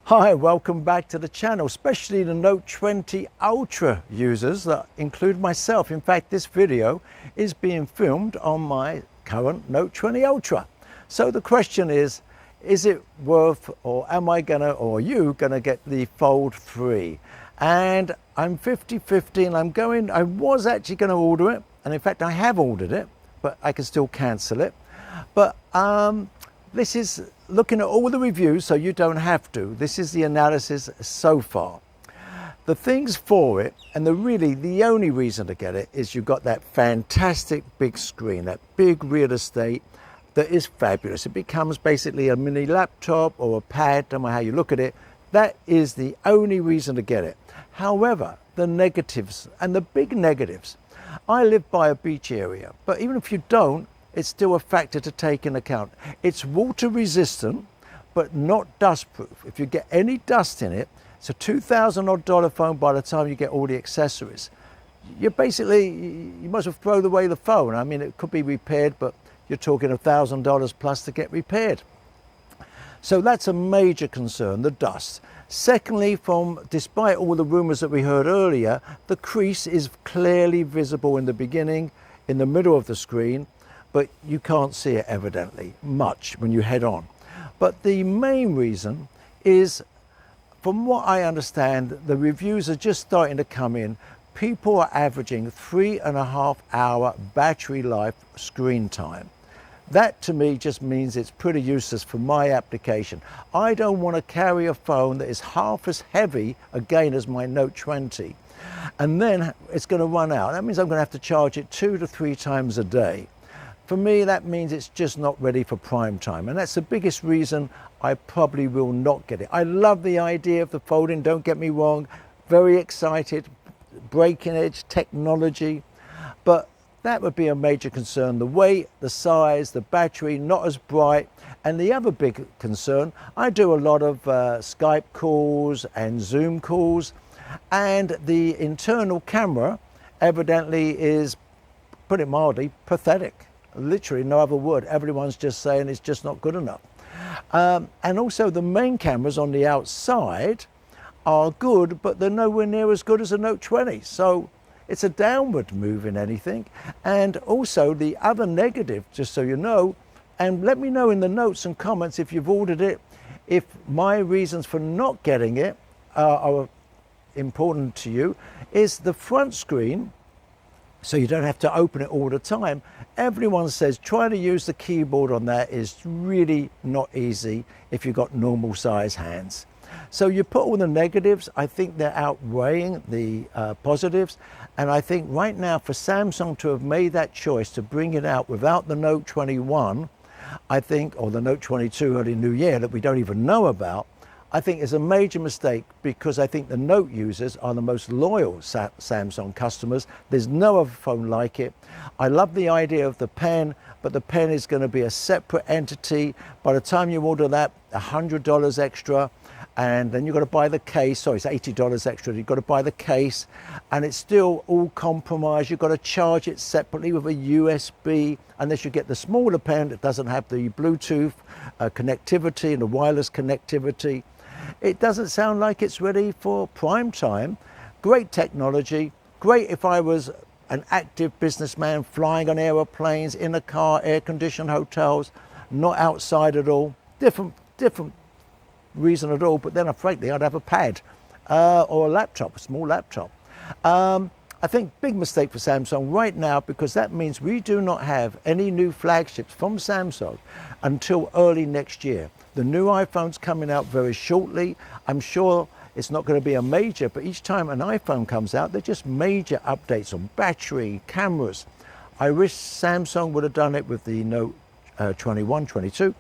Hi, welcome back to the channel, especially the Note 20 Ultra users that include myself. In fact, this video is being filmed on my current Note 20 Ultra. So the question is it worth, or am I gonna, or are you gonna get the Fold 3? And I'm 50-50 and I was actually gonna order it. And in fact, I have ordered it, but I can still cancel it. But this is looking at all the reviews, so you don't have to. This is the analysis so far. The things for it, and the only reason to get it, is you've got that fantastic big screen, that big real estate that is fabulous. It becomes basically a mini laptop or a pad, no matter how you look at it. That is the only reason to get it. However, the negatives, and the big negatives, I live by a beach area, but even if you don't, it's still a factor to take into account. It's water resistant, but not dust proof. If you get any dust in it, it's a $2,000 odd phone by the time you get all the accessories. You might as well throw away the phone. I mean, it could be repaired, but you're talking $1,000 plus to get repaired. So that's a major concern, the dust. Secondly, despite all the rumors that we heard earlier, the crease is clearly visible in the beginning, in the middle of the screen, but you can't see it evidently much when you head on. But the main reason is, from what I understand, the reviews are just starting to come in. People are averaging 3.5 hour battery life screen time. That to me just means it's pretty useless for my application. I don't want to carry a phone that is half as heavy again as my Note 20, and then it's going to run out. That means I'm going to have to charge it 2 to 3 times a day. For me, that means it's just not ready for prime time. And that's the biggest reason I probably will not get it. I love the idea of the folding, don't get me wrong. Very excited, breaking edge technology. But that would be a major concern. The weight, the size, the battery, not as bright. And the other big concern, I do a lot of Skype calls and Zoom calls. And the internal camera evidently is, put it mildly, pathetic. Literally no other word. Everyone's just saying it's just not good enough. And also the main cameras on the outside are good, but they're nowhere near as good as a Note 20. So it's a downward move in anything. And also the other negative, just so you know, and let me know in the notes and comments if you've ordered it, if my reasons for not getting it are important to you, is the front screen. So you don't have to open it all the time. Everyone says trying to use the keyboard on that is really not easy if you've got normal size hands. So you put all the negatives, I think they're outweighing the positives. And I think right now for Samsung to have made that choice to bring it out without the Note 21, I think, or the Note 22 early new year that we don't even know about, I think is a major mistake, because I think the Note users are the most loyal Samsung customers. There's no other phone like it. I love the idea of the pen, but the pen is going to be a separate entity. By the time you order that, $100 extra, and then you've got to buy the case. Sorry, it's $80 extra. You've got to buy the case, and it's still all compromised. You've got to charge it separately with a USB, unless you get the smaller pen that doesn't have the Bluetooth connectivity and the wireless connectivity. It doesn't sound like it's ready for prime time. Great technology, great if I was an active businessman flying on aeroplanes, in a car, air-conditioned hotels, not outside at all. Different reason at all, but then frankly I'd have a pad or a laptop, a small laptop. I think big mistake for Samsung right now, because that means we do not have any new flagships from Samsung until early next year. The new iPhone's coming out very shortly. I'm sure it's not going to be a major, but each time an iPhone comes out, they're just major updates on battery, cameras. I wish Samsung would have done it with the Note 21, 22.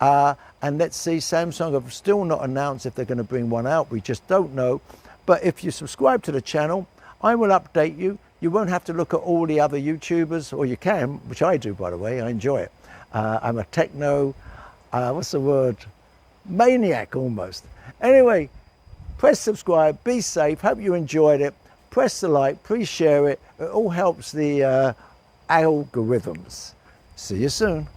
And let's see, Samsung have still not announced if they're going to bring one out. We just don't know. But if you subscribe to the channel, I will update you. You won't have to look at all the other YouTubers, or you can, which I do, by the way. I enjoy it. I'm a techno, what's the word? Maniac almost. Anyway, press subscribe, be safe. Hope you enjoyed it. Press the like, please share it. It all helps the algorithms. See you soon.